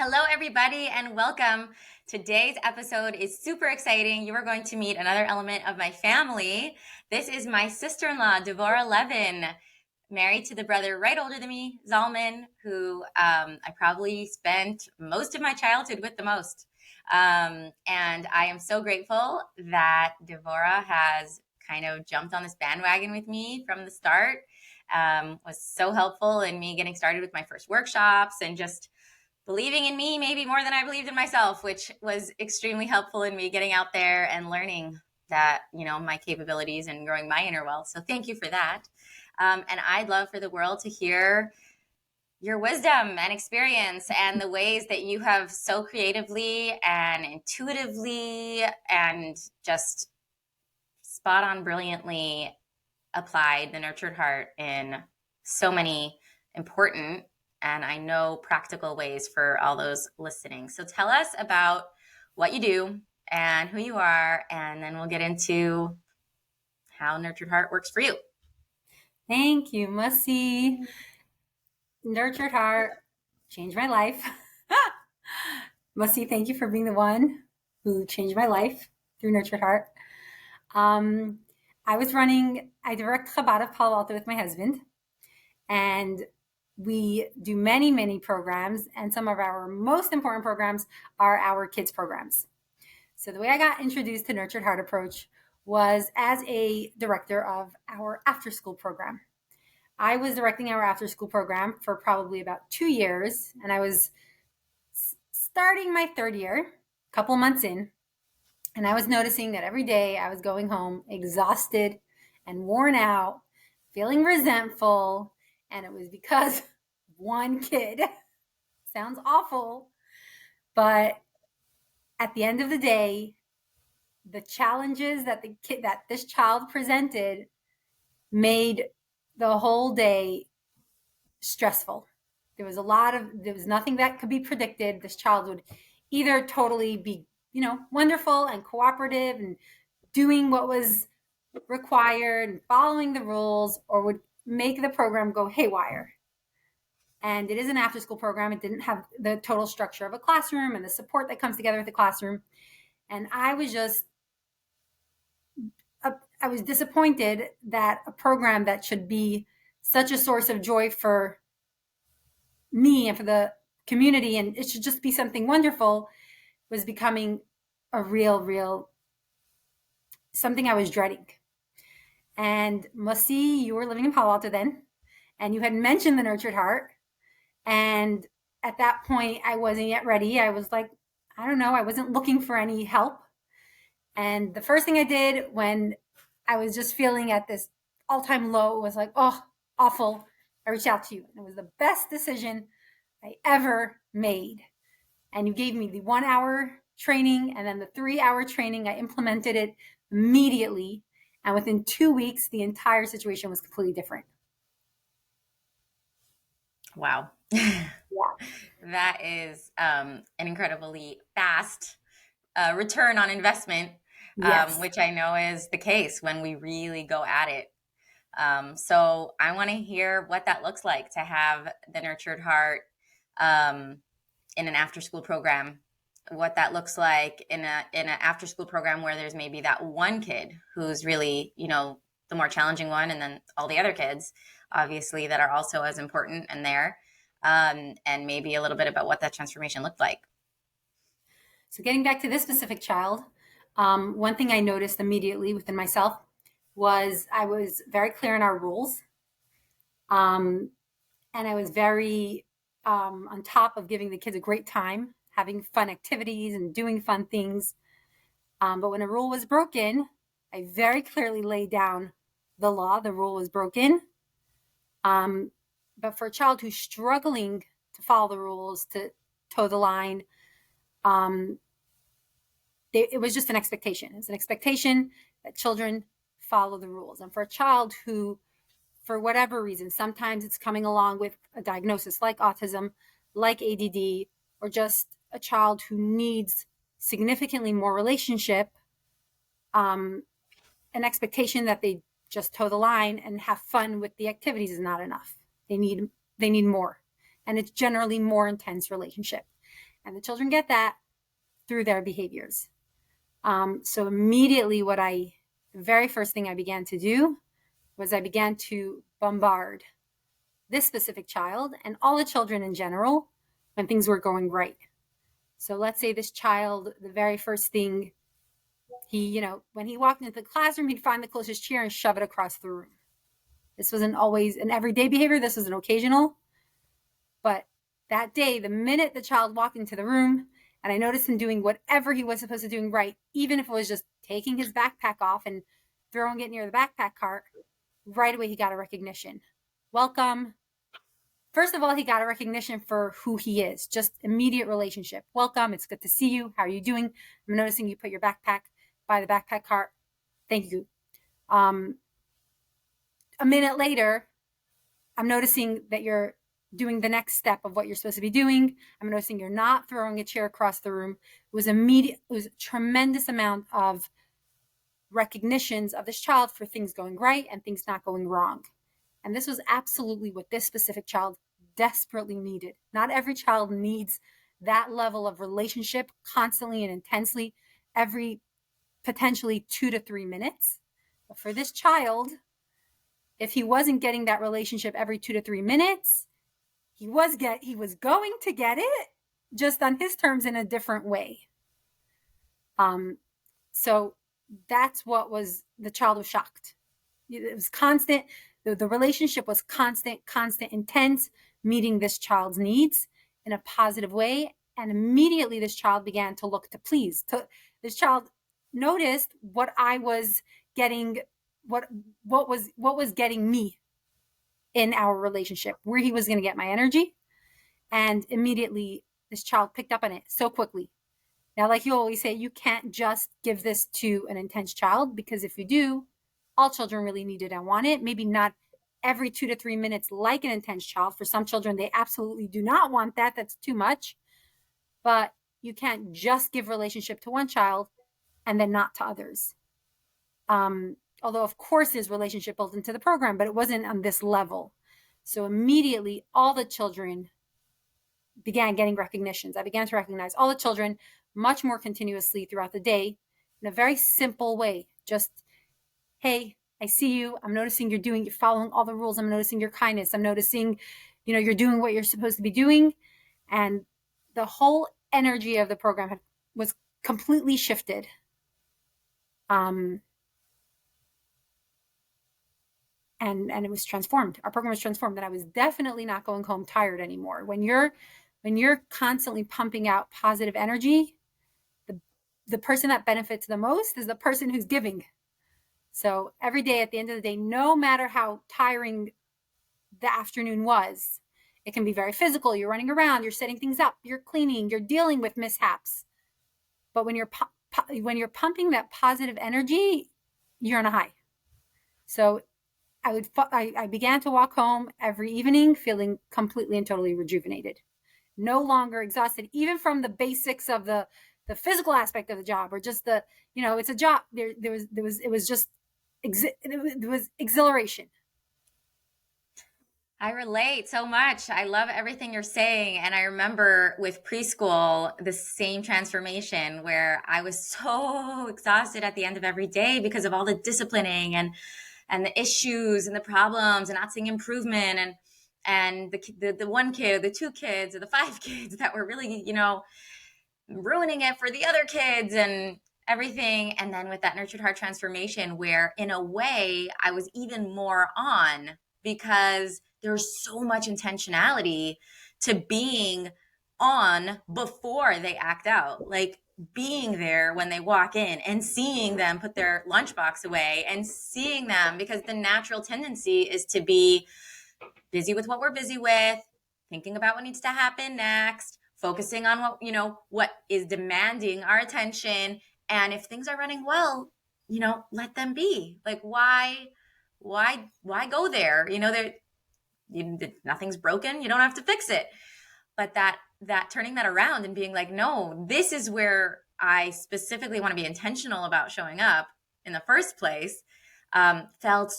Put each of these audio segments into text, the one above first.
Hello, everybody, and welcome. Today's episode is super exciting. You are going to meet another element of my family. This is my sister-in-law, Devorah Levin, married to the brother right older than me, Zalman, who I probably spent most of my childhood with the most. And I am so grateful that Devorah has kind of jumped on this bandwagon with me from the start. Was so helpful in me getting started with my first workshops and just believing in me maybe more than I believed in myself, which was extremely helpful in me getting out there and learning that, my capabilities and growing my inner wealth. So thank you for that. And I'd love for the world to hear your wisdom and experience and the ways that you have so creatively and intuitively and just spot on brilliantly applied the nurtured heart in so many important and I know practical ways for all those listening. So tell us about what you do and who you are, and then we'll get into how nurtured heart works for you. Thank you, Mussi. Nurtured heart changed my life. Mussi, thank you for being the one who changed my life through nurtured heart. I direct Chabad of Palo Alto with my husband, and we do many, many programs, and some of our most important programs are our kids programs. So the way I got introduced to nurtured heart approach was as a director of our after school program. I was directing our after school program for probably about 2 years, and I was starting my third year, a couple months in, and I was noticing that every day I was going home exhausted and worn out, feeling resentful, and it was because one kid. Sounds awful, but at the end of the day, the challenges that this child presented made the whole day stressful. There was nothing that could be predicted. This child would either totally be, wonderful and cooperative and doing what was required and following the rules, or would make the program go haywire. And it is an after school program. It didn't have the total structure of a classroom and the support that comes together with the classroom. And I was disappointed that a program that should be such a source of joy for me and for the community, and it should just be something wonderful, was becoming a real something I was dreading. And Mussi, you were living in Palo Alto then, and you had mentioned the nurtured heart. And at that point, I wasn't yet ready. I was like, I don't know, I wasn't looking for any help. And the first thing I did when I was just feeling at this all-time low was like, oh, awful. I reached out to you. And it was the best decision I ever made. And you gave me the 1 hour training and then the 3 hour training. I implemented it immediately. And within 2 weeks, the entire situation was completely different. Wow. Yeah. That is an incredibly fast return on investment, Yes. which I know is the case when we really go at it. So I want to hear what that looks like to have the nurtured heart in an after school program, what that looks like in an after school program where there's maybe that one kid who's really, the more challenging one, and then all the other kids, obviously, that are also as important and there, and maybe a little bit about what that transformation looked like. So getting back to this specific child, one thing I noticed immediately within myself was I was very clear in our rules. And I was very on top of giving the kids a great time, having fun activities and doing fun things. But when a rule was broken, I very clearly laid down the law. The rule was broken. But for a child who's struggling to follow the rules, to toe the line, it was just an expectation. It's an expectation that children follow the rules. And for a child who, for whatever reason, sometimes it's coming along with a diagnosis like autism, like ADD, or just a child who needs significantly more relationship, an expectation that they just toe the line and have fun with the activities is not enough. They need more. And it's generally more intense relationship. And the children get that through their behaviors. So immediately the very first thing I began to do was I began to bombard this specific child and all the children in general when things were going right. So let's say this child, the very first thing when he walked into the classroom, he'd find the closest chair and shove it across the room. This wasn't always an everyday behavior. This was an occasional. But that day, the minute the child walked into the room and I noticed him doing whatever he was supposed to do right, even if it was just taking his backpack off and throwing it near the backpack cart, right away he got a recognition. Welcome. First of all, he got a recognition for who he is, just immediate relationship. Welcome. It's good to see you. How are you doing? I'm noticing you put your backpack by the backpack cart. Thank you. A minute later, I'm noticing that you're doing the next step of what you're supposed to be doing. I'm noticing you're not throwing a chair across the room. It was a tremendous amount of recognitions of this child for things going right and things not going wrong. And this was absolutely what this specific child desperately needed. Not every child needs that level of relationship constantly and intensely every potentially 2 to 3 minutes. But for this child, if he wasn't getting that relationship every 2 to 3 minutes, he was going to get it just on his terms in a different way. So that's what the child was shocked. It was constant. The relationship was constant, intense, meeting this child's needs in a positive way. And immediately this child began to look to please. This child noticed what I was getting, what was getting me in our relationship, where he was going to get my energy. And immediately this child picked up on it so quickly. Now, like you always say, you can't just give this to an intense child, because if you do, all children really need it and want it. Maybe not every 2 to 3 minutes like an intense child. For some children, they absolutely do not want that. That's too much. But you can't just give relationship to one child and then not to others. Although, of course, there's relationship built into the program, but it wasn't on this level. So immediately, all the children began getting recognitions. I began to recognize all the children much more continuously throughout the day in a very simple way. Just, hey, I see you. I'm noticing you're following all the rules. I'm noticing your kindness. I'm noticing, you're doing what you're supposed to be doing. And the whole energy of the program was completely shifted. And it was transformed. Our program was transformed, and I was definitely not going home tired anymore. When you're constantly pumping out positive energy, the person that benefits the most is the person who's giving. So every day, at the end of the day, no matter how tiring the afternoon was, it can be very physical. You're running around, you're setting things up, you're cleaning, you're dealing with mishaps. But when you're pumping that positive energy, you're on a high. So I began to walk home every evening feeling completely and totally rejuvenated, no longer exhausted, even from the basics of the physical aspect of the job, or just it's a job. It was exhilaration. I relate so much. I love everything you're saying. And I remember with preschool, the same transformation where I was so exhausted at the end of every day because of all the disciplining and the issues and the problems and not seeing improvement, and the one kid, the two kids, or the five kids that were really, ruining it for the other kids and everything. And then with that nurtured heart transformation, where in a way I was even more on, because there's so much intentionality to being on before they act out. Like being there when they walk in and seeing them put their lunchbox away and seeing them, because the natural tendency is to be busy with what we're busy with, thinking about what needs to happen next, focusing on what is demanding our attention. And if things are running well, let them be. Like, why go there? Nothing's broken. You don't have to fix it. But that turning that around and being like, no, this is where I specifically want to be intentional about showing up in the first place. felt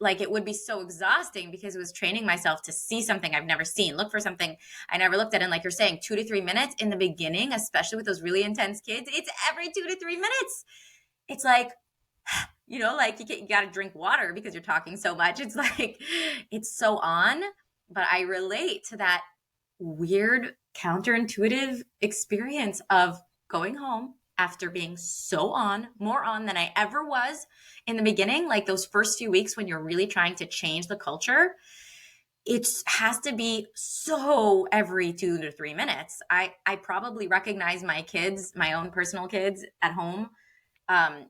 like it would be so exhausting because it was training myself to see something I've never seen, look for something I never looked at. And like you're saying, 2 to 3 minutes in the beginning, especially with those really intense kids, it's every 2 to 3 minutes. It's like, like you got to drink water because you're talking so much. It's like, it's so on. But I relate to that weird counterintuitive experience of going home after being so on, more on than I ever was in the beginning, like those first few weeks when you're really trying to change the culture. It has to be so every 2 to 3 minutes. I probably recognize my kids, my own personal kids at home,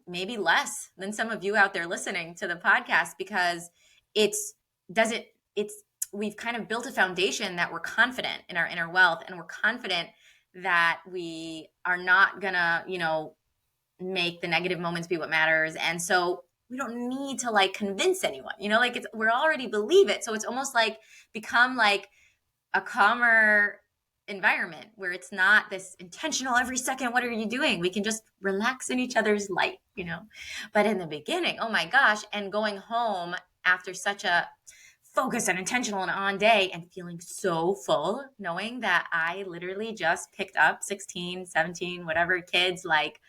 maybe less than some of you out there listening to the podcast, because it's doesn't it's we've kind of built a foundation that we're confident in our inner wealth, and we're confident that we are not gonna make the negative moments be what matters. And so we don't need to like convince anyone, like we're already believe it. So it's almost like become like a calmer environment where it's not this intentional every second, what are you doing? We can just relax in each other's light. But in the beginning, oh my gosh, and going home after such a focused and intentional and on day and feeling so full, knowing that I literally just picked up 16, 17, whatever kids, like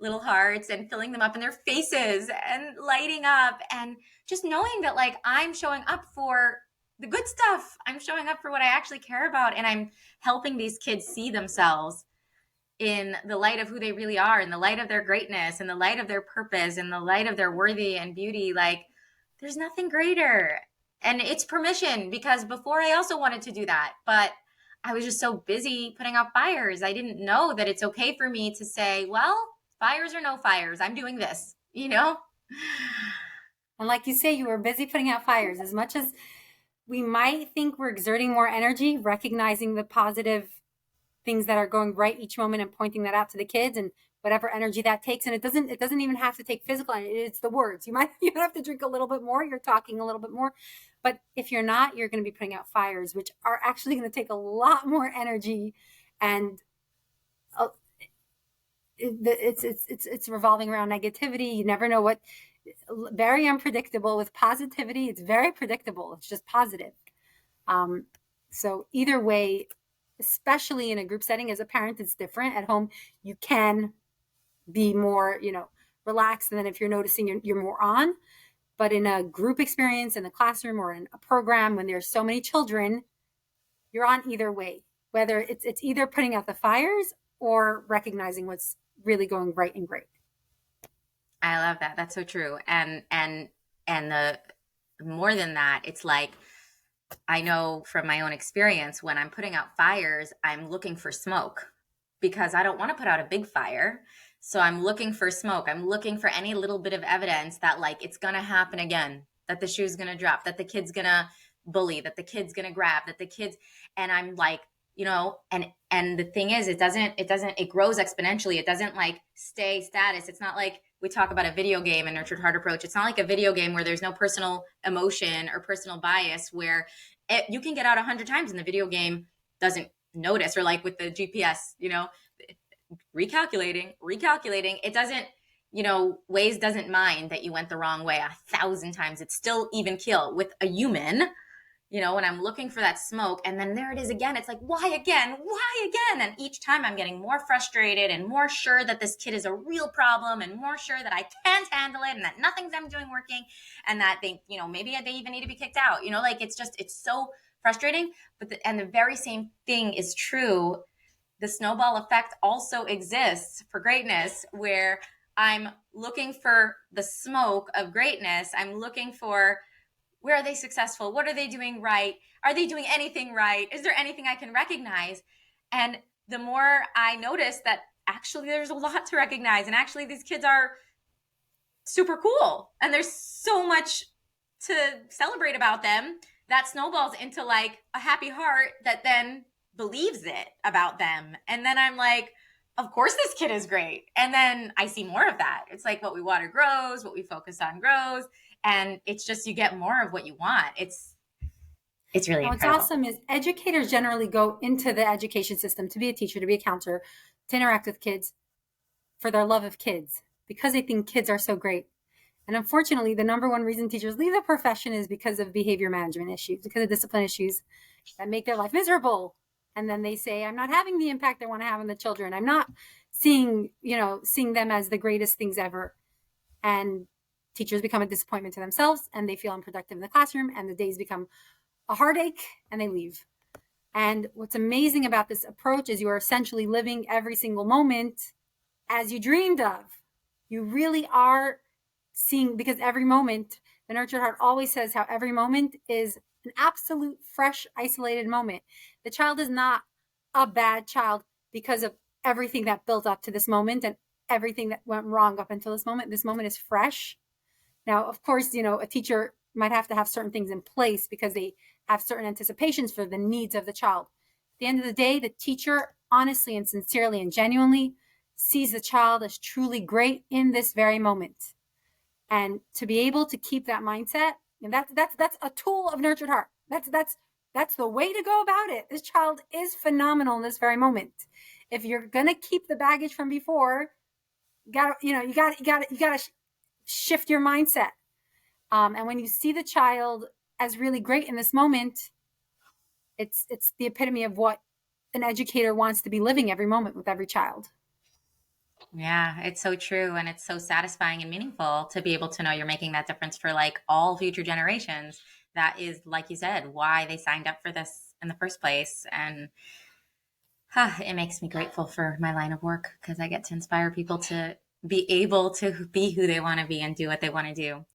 little hearts, and filling them up in their faces and lighting up, and just knowing that like I'm showing up for the good stuff. I'm showing up for what I actually care about, and I'm helping these kids see themselves in the light of who they really are, in the light of their greatness, in the light of their purpose, in the light of their worthy and beauty. Like there's nothing greater. And it's permission, because before I also wanted to do that, but I was just so busy putting out fires. I didn't know that it's okay for me to say, well, fires or no fires, I'm doing this. And like you say, you were busy putting out fires. As much as we might think we're exerting more energy, recognizing the positive things that are going right each moment and pointing that out to the kids, and whatever energy that takes. And it doesn't even have to take physical energy. It's the words. You have to drink a little bit more. You're talking a little bit more. But if you're not, you're going to be putting out fires, which are actually going to take a lot more energy. And it's revolving around negativity. You never know what. Very unpredictable. With positivity, it's very predictable. It's just positive. So either way, especially in a group setting, as a parent, it's different. At home, you can be more, relaxed. And then if you're noticing you're more on. But in a group experience, in the classroom or in a program, when there's so many children, you're on either way. Whether it's either putting out the fires or recognizing what's really going right and great. I love that. That's so true. And the more than that, it's like, I know from my own experience, when I'm putting out fires, I'm looking for smoke, because I don't want to put out a big fire. So I'm looking for smoke. I'm looking for any little bit of evidence that like it's going to happen again, that the shoe's going to drop, that the kid's going to bully, that the kid's going to grab, that the kids, and I'm like, and the thing is, it grows exponentially. It doesn't like stay status. It's not like we talk about a video game and nurtured heart approach. It's not like a video game where there's no personal emotion or personal bias, where you can get out 100 times and the video game doesn't notice, or like with the GPS, recalculating, it doesn't, Waze doesn't mind that you went the wrong way 1,000 times. It's still even kill. With a human, when I'm looking for that smoke, and then there it is again, it's like, why again? And each time I'm getting more frustrated and more sure that this kid is a real problem, and more sure that I can't handle it, and that nothing's I'm doing working, and that they, maybe they even need to be kicked out, like it's so frustrating. But the very same thing is true. The snowball effect also exists for greatness, where I'm looking for the smoke of greatness. I'm looking for, where are they successful? What are they doing right? Are they doing anything right? Is there anything I can recognize? And the more I notice that actually there's a lot to recognize, and actually these kids are super cool, and there's so much to celebrate about them, that snowballs into like a happy heart that then believes it about them. And then I'm like, of course this kid is great. And then I see more of that. It's like what we water grows, what we focus on grows. And it's just, you get more of what you want. It's really incredible. What's awesome is educators generally go into the education system to be a teacher, to be a counselor, to interact with kids for their love of kids, because they think kids are so great. And unfortunately, the number one reason teachers leave the profession is because of behavior management issues, because of discipline issues that make their life miserable. And then they say, I'm not having the impact I want to have on the children. I'm not seeing them as the greatest things ever. And teachers become a disappointment to themselves, and they feel unproductive in the classroom, and the days become a heartache, and they leave. And what's amazing about this approach is you are essentially living every single moment as you dreamed of. You really are seeing, because every moment, the nurtured heart always says how every moment is an absolute fresh, isolated moment. The child is not a bad child because of everything that built up to this moment and everything that went wrong up until this moment. This moment is fresh. Now, of course, a teacher might have to have certain things in place because they have certain anticipations for the needs of the child. At the end of the day, the teacher honestly and sincerely and genuinely sees the child as truly great in this very moment. And to be able to keep that mindset, and that's a tool of nurtured heart. That's the way to go about it. This child is phenomenal in this very moment. If you're gonna keep the baggage from before, you gotta shift your mindset. And when you see the child as really great in this moment, it's the epitome of what an educator wants to be living every moment with every child. Yeah, it's so true. And it's so satisfying and meaningful to be able to know you're making that difference for like all future generations. That is, like you said, why they signed up for this in the first place. And it makes me grateful for my line of work because I get to inspire people to be able to be who they want to be and do what they want to do.